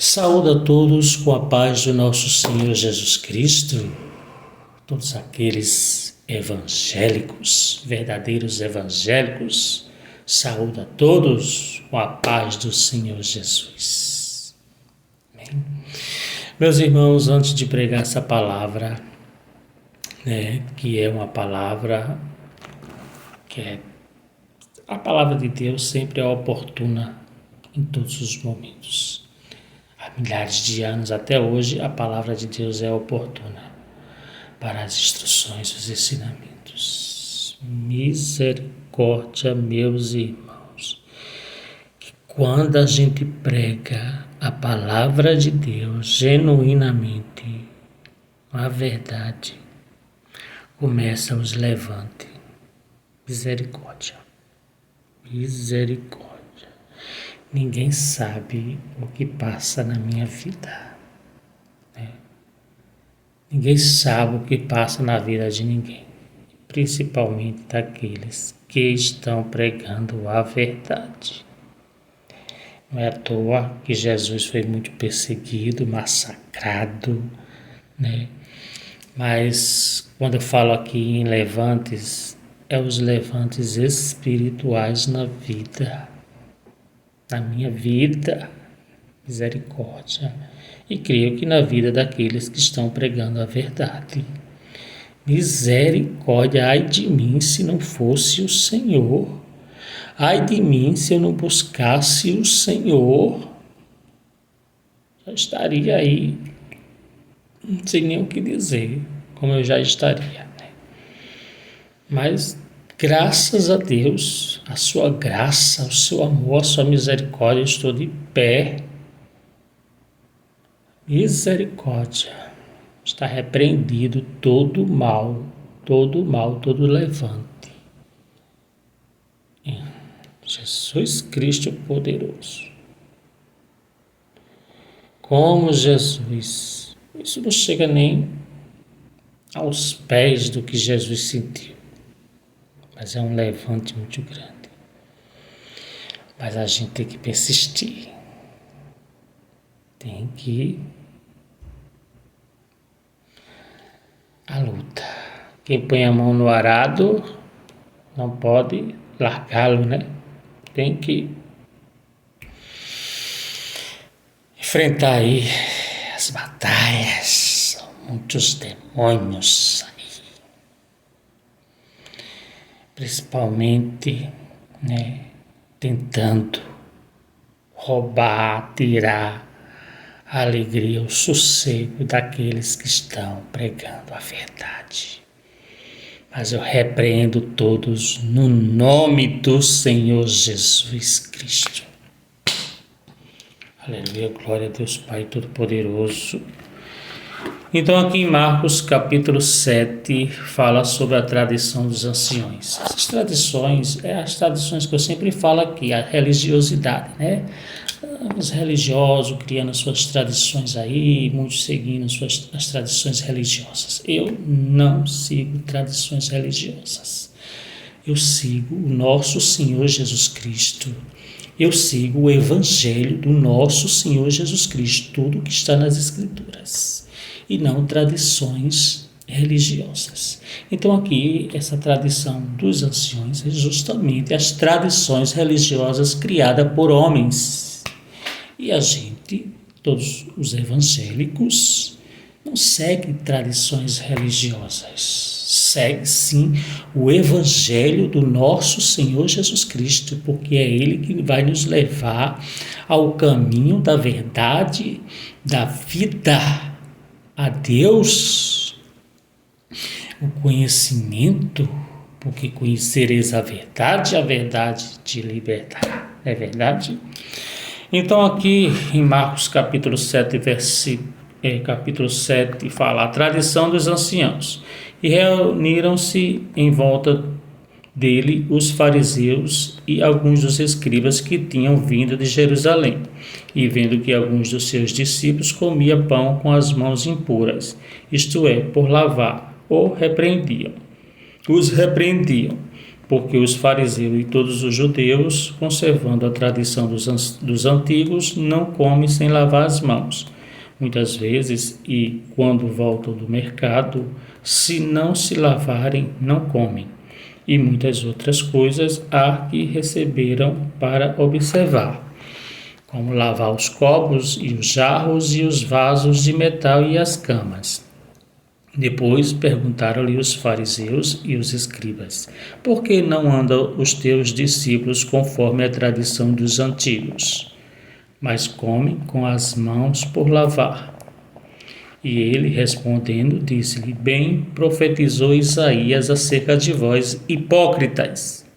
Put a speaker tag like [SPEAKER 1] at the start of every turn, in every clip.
[SPEAKER 1] Saúdo a todos com a paz do nosso Senhor Jesus Cristo, todos aqueles evangélicos, verdadeiros evangélicos, saúdo a todos com a paz do Senhor Jesus. Amém? Meus irmãos, antes de pregar essa palavra, que é uma palavra a palavra de Deus sempre é oportuna em todos os momentos. Há milhares de anos até hoje, a palavra de Deus é oportuna para as instruções, os ensinamentos. Misericórdia, meus irmãos, que quando a gente prega a palavra de Deus genuinamente, a verdade, começa os levantes. Misericórdia, misericórdia. Ninguém sabe o que passa na minha vida. Ninguém sabe o que passa na vida de ninguém, principalmente daqueles que estão pregando a verdade. Não é à toa que Jesus foi muito perseguido, massacrado, Mas quando eu falo aqui em levantes, é os levantes espirituais na vida. Na minha vida, misericórdia, e creio que na vida daqueles que estão pregando a verdade. Misericórdia, ai de mim se não fosse o Senhor, ai de mim se eu não buscasse o Senhor, já estaria aí, não sei nem o que dizer, como eu já estaria, Mas graças a Deus, a sua graça, o seu amor, a sua misericórdia, eu estou de pé. Misericórdia. Está repreendido todo mal, todo levante. Em Jesus Cristo poderoso. Como Jesus, isso não chega nem aos pés do que Jesus sentiu. Mas é um levante muito grande. Mas a gente tem que persistir. Tem que a luta. Quem põe a mão no arado não pode largá-lo, Tem que enfrentar aí as batalhas. São muitos demônios aí. Principalmente, tentando roubar, tirar a alegria, o sossego daqueles que estão pregando a verdade. Mas eu repreendo todos no nome do Senhor Jesus Cristo. Aleluia, glória a Deus Pai Todo-Poderoso. Então aqui em Marcos capítulo 7 fala sobre a tradição dos anciões. Essas tradições, as tradições que eu sempre falo aqui, a religiosidade, Os religiosos criando suas tradições aí, muitos seguindo as tradições religiosas. Eu não sigo tradições religiosas. Eu sigo o nosso Senhor Jesus Cristo. Eu sigo o Evangelho do nosso Senhor Jesus Cristo, tudo que está nas Escrituras, e não tradições religiosas. Então aqui, essa tradição dos anciões é justamente as tradições religiosas criadas por homens. E a gente, todos os evangélicos, não seguem tradições religiosas. Segue sim o Evangelho do nosso Senhor Jesus Cristo, porque é Ele que vai nos levar ao caminho da verdade, da vida, a Deus, o conhecimento, porque conhecereis a verdade te libertará. É verdade? Então aqui em Marcos capítulo 7, capítulo 7 fala a tradição dos anciãos. E reuniram-se em volta dele os fariseus e alguns dos escribas que tinham vindo de Jerusalém, e vendo que alguns dos seus discípulos comiam pão com as mãos impuras, isto é, por lavar, os repreendiam. porque os fariseus e todos os judeus, conservando a tradição dos antigos, não comem sem lavar as mãos. Muitas vezes, e quando voltam do mercado, se não se lavarem, não comem. E muitas outras coisas há que receberam para observar, como lavar os copos e os jarros e os vasos de metal e as camas. Depois perguntaram-lhe os fariseus e os escribas: por que não andam os teus discípulos conforme a tradição dos antigos, mas comem com as mãos por lavar? E ele, respondendo, disse-lhe: bem profetizou Isaías acerca de vós, hipócritas.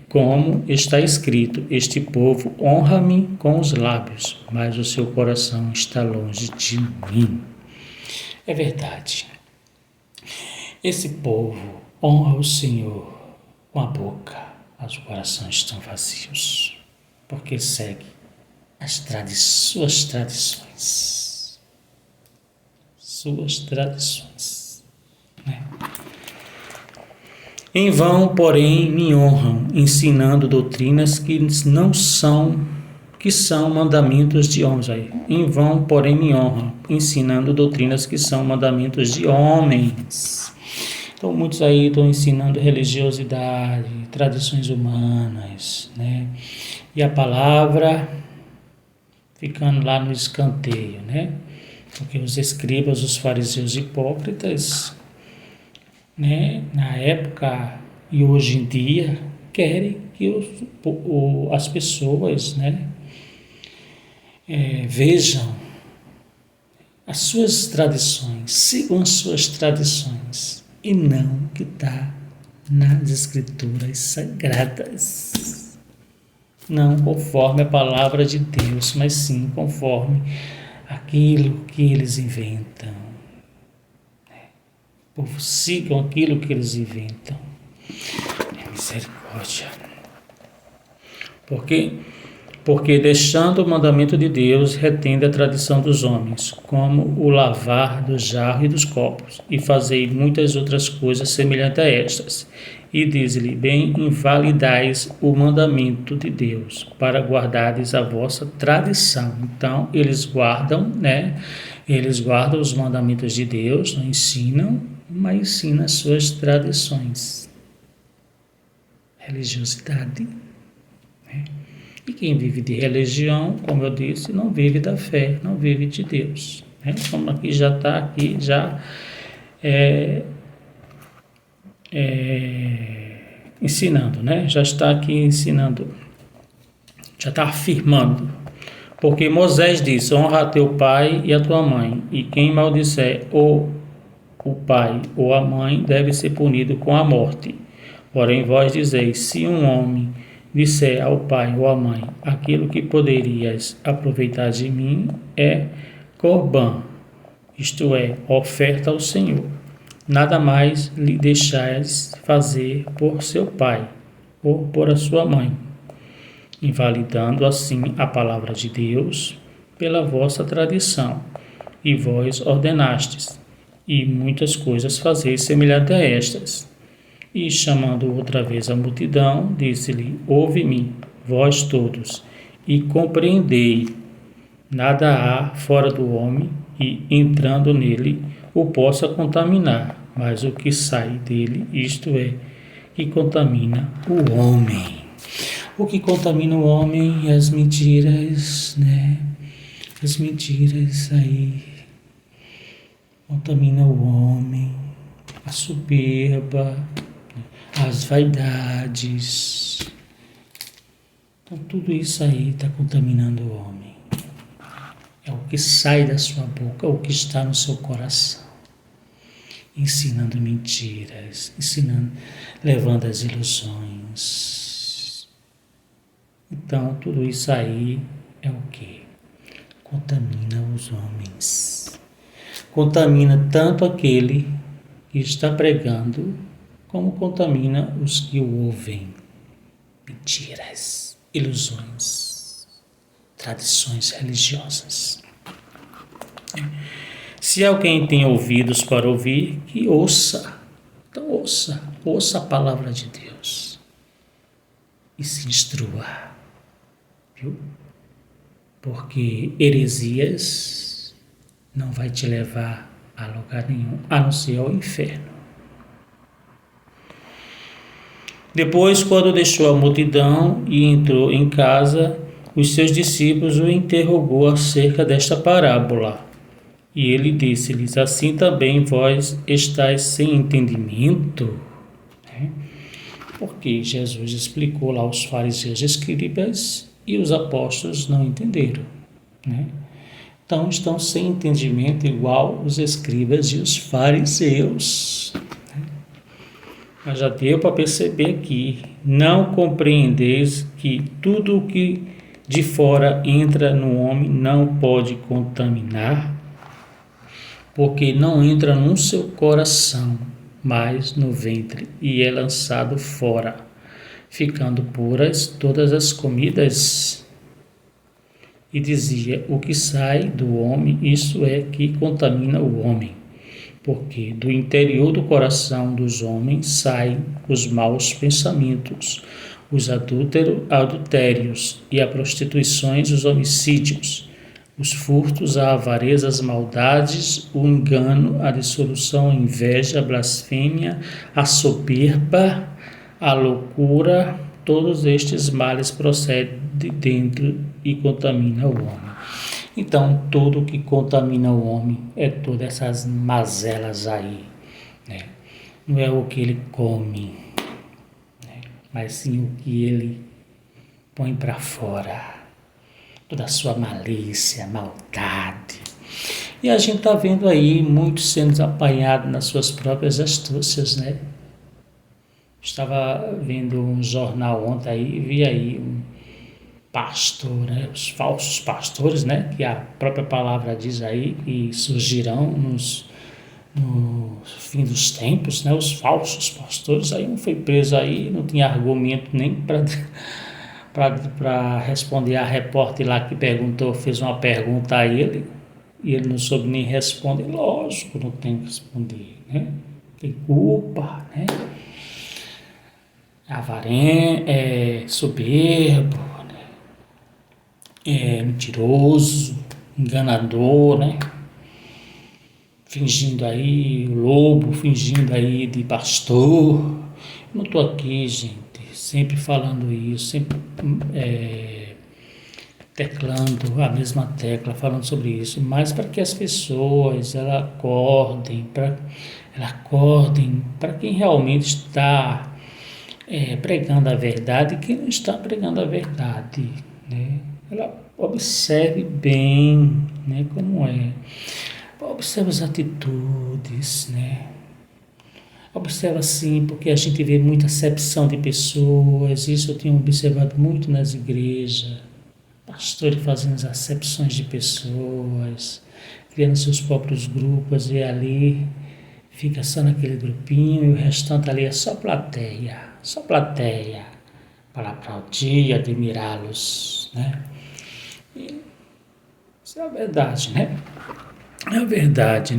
[SPEAKER 1] Como está escrito: este povo honra-me com os lábios, mas o seu coração está longe de mim. É verdade. Esse povo honra o Senhor com a boca, mas os corações estão vazios, porque segue suas tradições. Suas tradições. Né? Em vão, porém, me honram, ensinando doutrinas que são mandamentos de homens. Em vão, porém, me honram, ensinando doutrinas que são mandamentos de homens. Então, muitos aí estão ensinando religiosidade, tradições humanas, né? E a palavra ficando lá no escanteio, né? Porque os escribas, os fariseus hipócritas, né, na época e hoje em dia, querem que as pessoas, né, vejam as suas tradições, sigam as suas tradições, e não o que está nas escrituras sagradas. Não conforme a palavra de Deus, mas sim conforme aquilo que eles inventam. O povo sigam aquilo que eles inventam. É misericórdia. Porque deixando o mandamento de Deus, retende a tradição dos homens, como o lavar do jarro e dos copos, e fazei muitas outras coisas semelhantes a estas. E diz-lhe: bem invalidais o mandamento de Deus, para guardardes a vossa tradição. Então, eles guardam, né? Eles guardam os mandamentos de Deus, não ensinam, mas ensinam as suas tradições. Religiosidade, né? E quem vive de religião, como eu disse, não vive da fé, não vive de Deus. Né? Como aqui já está, ensinando, né? Já está aqui ensinando, já está afirmando. Porque Moisés disse: honra a teu pai e a tua mãe, e quem maldisser ou o pai ou a mãe deve ser punido com a morte. Porém vós dizeis: se um homem disser ao pai ou à mãe: aquilo que poderias aproveitar de mim é corbã, isto é, oferta ao Senhor. Nada mais lhe deixais fazer por seu pai ou por a sua mãe, invalidando assim a palavra de Deus pela vossa tradição, e vós ordenastes, e muitas coisas fazeis semelhante a estas. E chamando outra vez a multidão, disse-lhe: ouve-me, vós todos, e compreendei. Nada há fora do homem, e entrando nele, o possa contaminar, mas o que sai dele, isto é, que contamina o homem. O que contamina o homem é as mentiras, né? As mentiras aí contamina o homem, a soberba, as vaidades. Então tudo isso aí está contaminando o homem. É o que sai da sua boca, é o que está no seu coração. Ensinando mentiras, levando as ilusões. Então tudo isso aí é o que? Contamina os homens. Contamina tanto aquele que está pregando, como contamina os que o ouvem. Mentiras, ilusões, tradições religiosas. Se alguém tem ouvidos para ouvir, que ouça Então ouça a palavra de Deus e se instrua, viu? Porque heresias não vai te levar a lugar nenhum, a não ser ao inferno. Depois, quando deixou a multidão e entrou em casa, os seus discípulos o interrogou acerca desta parábola. E ele disse-lhes: assim também vós estáis sem entendimento? Porque Jesus explicou lá aos fariseus e escribas e os apóstolos não entenderam. Então estão sem entendimento igual os escribas e os fariseus. Mas já deu para perceber aqui, não compreendeis que tudo o que de fora entra no homem não pode contaminar, porque não entra no seu coração, mas no ventre, e é lançado fora, ficando puras todas as comidas. E dizia: o que sai do homem, isso é que contamina o homem, porque do interior do coração dos homens saem os maus pensamentos, os adultérios e as prostituições, os homicídios, os furtos, a avareza, as maldades, o engano, a dissolução, a inveja, a blasfêmia, a soberba, a loucura. Todos estes males procedem de dentro e contaminam o homem. Então, tudo que contamina o homem é todas essas mazelas aí, Não é o que ele come, mas sim o que ele põe para fora. Toda a sua malícia, maldade. E a gente está vendo aí muitos sendo apanhados nas suas próprias astúcias, Estava vendo um jornal ontem aí, vi aí um pastor, os falsos pastores, que a própria palavra diz aí, que surgirão no fim dos tempos, os falsos pastores. Aí um foi preso aí, não tinha argumento nem para responder a repórter lá que fez uma pergunta a ele, e ele não soube nem responder. Lógico, não tem que responder, Tem culpa, Avarento, soberbo, mentiroso, enganador, Fingindo aí lobo, fingindo aí de pastor. Não estou aqui, gente, sempre falando isso, sempre teclando a mesma tecla, falando sobre isso, mas para que as pessoas acordem para quem realmente está pregando a verdade e quem não está pregando a verdade, Ela observe bem, como é. Observe as atitudes, Observa assim, porque a gente vê muita acepção de pessoas. Isso eu tenho observado muito nas igrejas. Pastores fazendo as acepções de pessoas, criando seus próprios grupos, e ali fica só naquele grupinho, e o restante ali é só plateia para aplaudir e admirá-los, Isso é a verdade, É a verdade,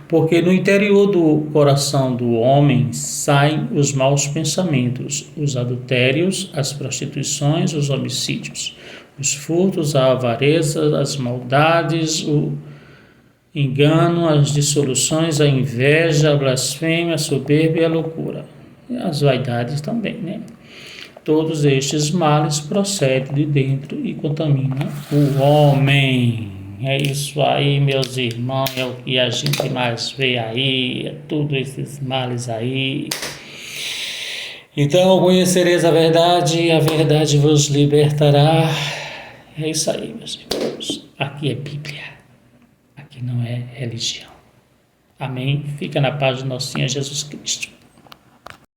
[SPEAKER 1] Porque no interior do coração do homem saem os maus pensamentos, os adultérios, as prostituições, os homicídios, os furtos, a avareza, as maldades, o engano, as dissoluções, a inveja, a blasfêmia, a soberba e a loucura. E as vaidades também, Todos estes males procedem de dentro e contaminam o homem. É isso aí, meus irmãos, é o que a gente mais vê aí, é tudo esses males aí. Então, conhecereis a verdade e a verdade vos libertará. É isso aí, meus irmãos. Aqui é Bíblia, aqui não é religião. Amém? Fica na paz do nosso Senhor Jesus Cristo.